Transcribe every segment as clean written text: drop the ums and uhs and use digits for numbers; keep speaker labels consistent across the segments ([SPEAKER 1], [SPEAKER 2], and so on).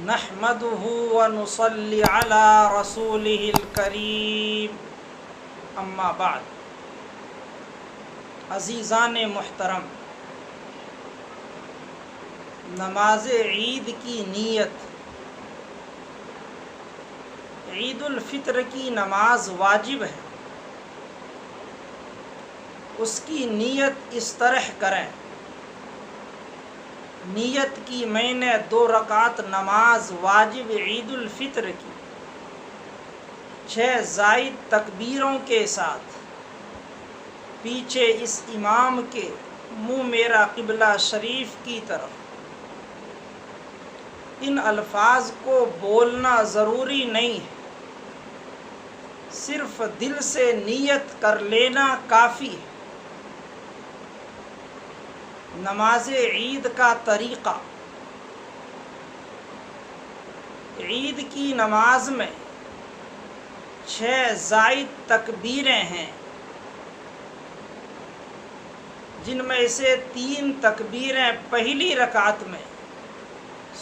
[SPEAKER 1] نحمده ونصلي على رسوله الكريم اما بعد۔ عزیزان محترم، نماز عید کی نیت، عید الفطر کی نماز واجب ہے، اس کی نیت اس طرح کریں۔ نیت کی میں نے 2 رکعت نماز واجب عید الفطر کی 6 زائد تکبیروں کے ساتھ، پیچھے اس امام کے منہ میرا قبلہ شریف کی طرف۔ ان الفاظ کو بولنا ضروری نہیں ہے، صرف دل سے نیت کر لینا کافی ہے۔ نماز عید کا طریقہ، عید کی نماز میں 6 زائد تکبیریں ہیں، جن میں سے 3 تکبیریں پہلی رکعت میں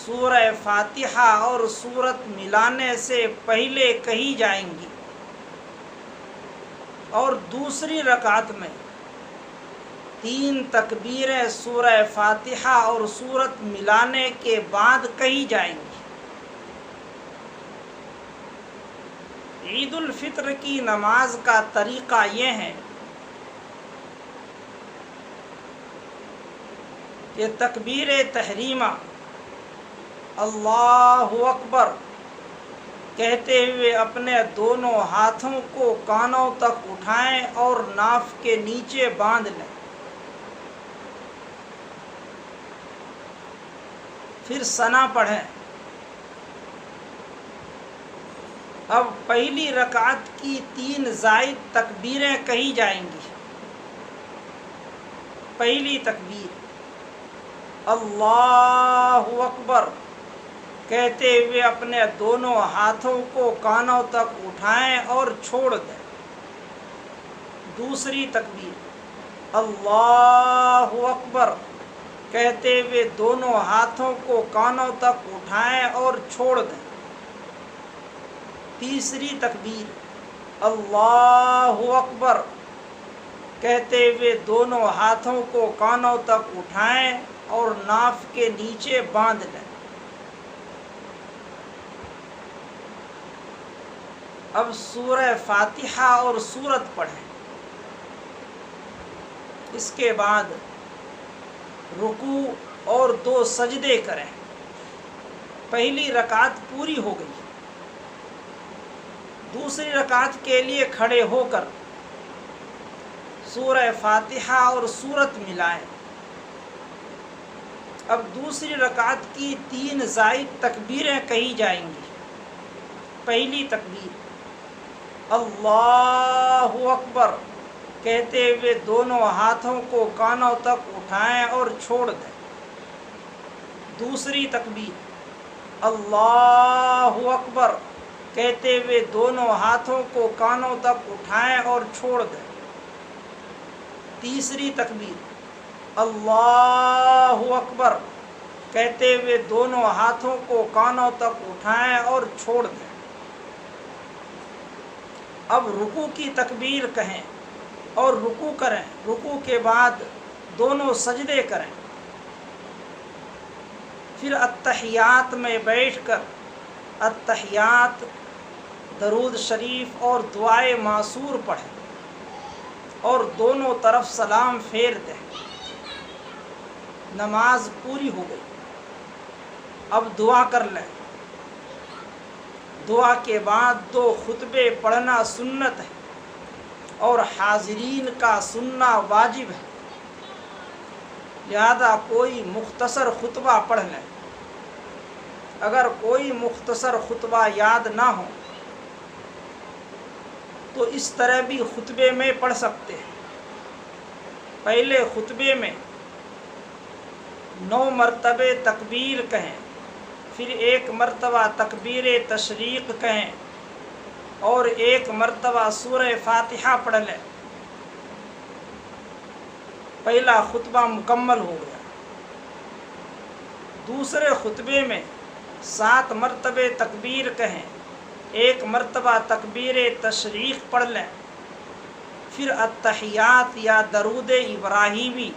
[SPEAKER 1] سورہ فاتحہ اور سورت ملانے سے پہلے کہی جائیں گی، اور دوسری رکعت میں 3 تکبیریں سورہ فاتحہ اور سورت ملانے کے بعد کہی جائیں گی۔ عید الفطر کی نماز کا طریقہ یہ ہے کہ تکبیر تحریمہ اللہ اکبر کہتے ہوئے اپنے دونوں ہاتھوں کو کانوں تک اٹھائیں اور ناف کے نیچے باندھ لیں، پھر ثنا پڑھیں۔ اب پہلی رکعت کی 3 زائد تکبیریں کہی جائیں گی۔ پہلی تکبیر اللہ اکبر کہتے ہوئے اپنے دونوں ہاتھوں کو کانوں تک اٹھائیں اور چھوڑ دیں۔ دوسری تکبیر اللہ اکبر کہتے ہوئے دونوں ہاتھوں کو کانوں تک اٹھائیں اور چھوڑ دیں۔ تیسری تکبیر اللہ اکبر کہتے ہوئے دونوں ہاتھوں کو کانوں تک اٹھائیں اور ناف کے نیچے باندھ لیں۔ اب سورہ فاتحہ اور سورت پڑھیں، اس کے بعد رکوع اور 2 سجدے کریں۔ پہلی رکعت پوری ہو گئی، دوسری رکعت کے لیے کھڑے ہو کر سورہ فاتحہ اور سورت ملائیں۔ اب دوسری رکعت کی 3 زائد تکبیریں کہی جائیں گی۔ پہلی تکبیر اللہ اکبر کہتے ہوئے دونوں ہاتھوں کو کانوں تک اٹھائیں اور چھوڑ دیں۔ دوسری تکبیر اللہ اکبر کہتے ہوئے دونوں ہاتھوں کو کانوں تک اٹھائیں اور چھوڑ دیں۔ تیسری تکبیر اللہ اکبر کہتے ہوئے دونوں ہاتھوں کو کانوں تک اٹھائیں اور چھوڑ دیں۔ اب رکوع کی تکبیر کہیں اور رکوع کریں۔ رکوع کے بعد دونوں سجدے کریں، پھر اتحیات میں بیٹھ کر اتحیات، درود شریف اور دعائے معصور پڑھیں اور دونوں طرف سلام پھیر دیں۔ نماز پوری ہو گئی۔ اب دعا کر لیں۔ دعا کے بعد 2 خطبے پڑھنا سنت ہے اور حاضرین کا سننا واجب ہے، لہذا کوئی مختصر خطبہ پڑھ لیں۔ اگر کوئی مختصر خطبہ یاد نہ ہو تو اس طرح بھی خطبے میں پڑھ سکتے ہیں۔ پہلے خطبے میں 9 مرتبہ تکبیر کہیں، پھر 1 مرتبہ تکبیر تشریق کہیں اور 1 مرتبہ سورہ فاتحہ پڑھ لیں۔ پہلا خطبہ مکمل ہو گیا۔ دوسرے خطبے میں 7 مرتبے تکبیر کہیں، 1 مرتبہ تکبیر تشریق پڑھ لیں، پھر التحیات یا درود ابراہیمی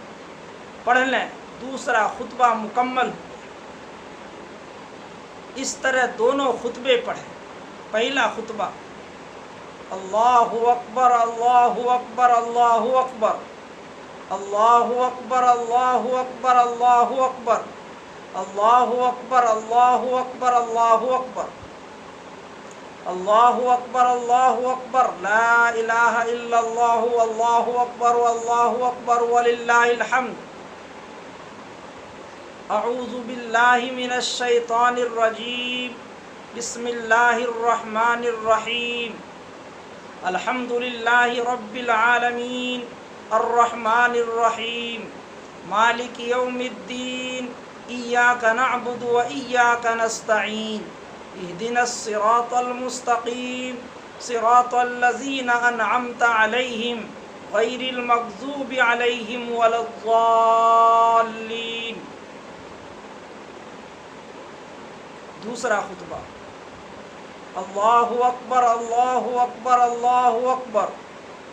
[SPEAKER 1] پڑھ لیں، دوسرا خطبہ مکمل ہو گیا۔ اس طرح دونوں خطبے پڑھیں۔ پہلا خطبہ اللہ اکبر اللہ اکبر اللہ اکبر اللہ اکبر اللہ اکبر اللہ اکبر اللہ اکبر اللہ اکبر اللہ اکبر اللہ اکبر اللہ اکبر لا الہ الا اللہ اللہ اکبر واللہ اکبر وللہ الحمد۔ اعوذ باللہ من الشیطان الرجیم، بسم اللہ الرحمن الرحیم، الحمد للہ رب العالمین، الرحمن الرحیم، مالک یوم الدین، ایاک نعبد و ایاک نستعین، اہدنا الصراط المستقیم، صراط الذین انعمت علیہم غیر المغضوب علیہم ولا الضالین۔ دوسرا خطبہ اللہ اکبر اللہ اکبر اللہ اکبر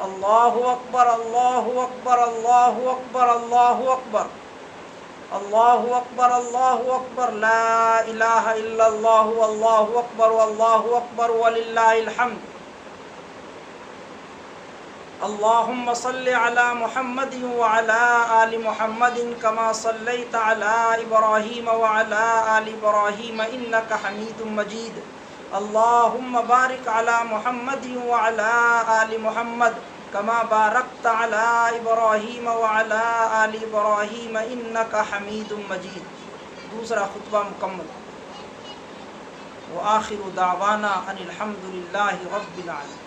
[SPEAKER 1] اللہ اکبر اللہ اکبر اللہ اکبر اللہ اکبر اللہ اکبر اللہ اکبر لا الہ الا اللہ اللہ اکبر واللہ اکبر وللہ الحمد۔ اللہم صل علی محمد وعلی آل محمد کما صلیت علی ابراہیم وعلی آل ابراہیم انک حمید مجید۔ اللہم بارک علی محمد وعلی آل محمد کما بارکت علی ابراہیم وعلی آل ابراہیم انک حمید مجید۔ دوسرا خطبہ مکمل۔ وآخر دعوانا ان الحمد للہ رب العالمین۔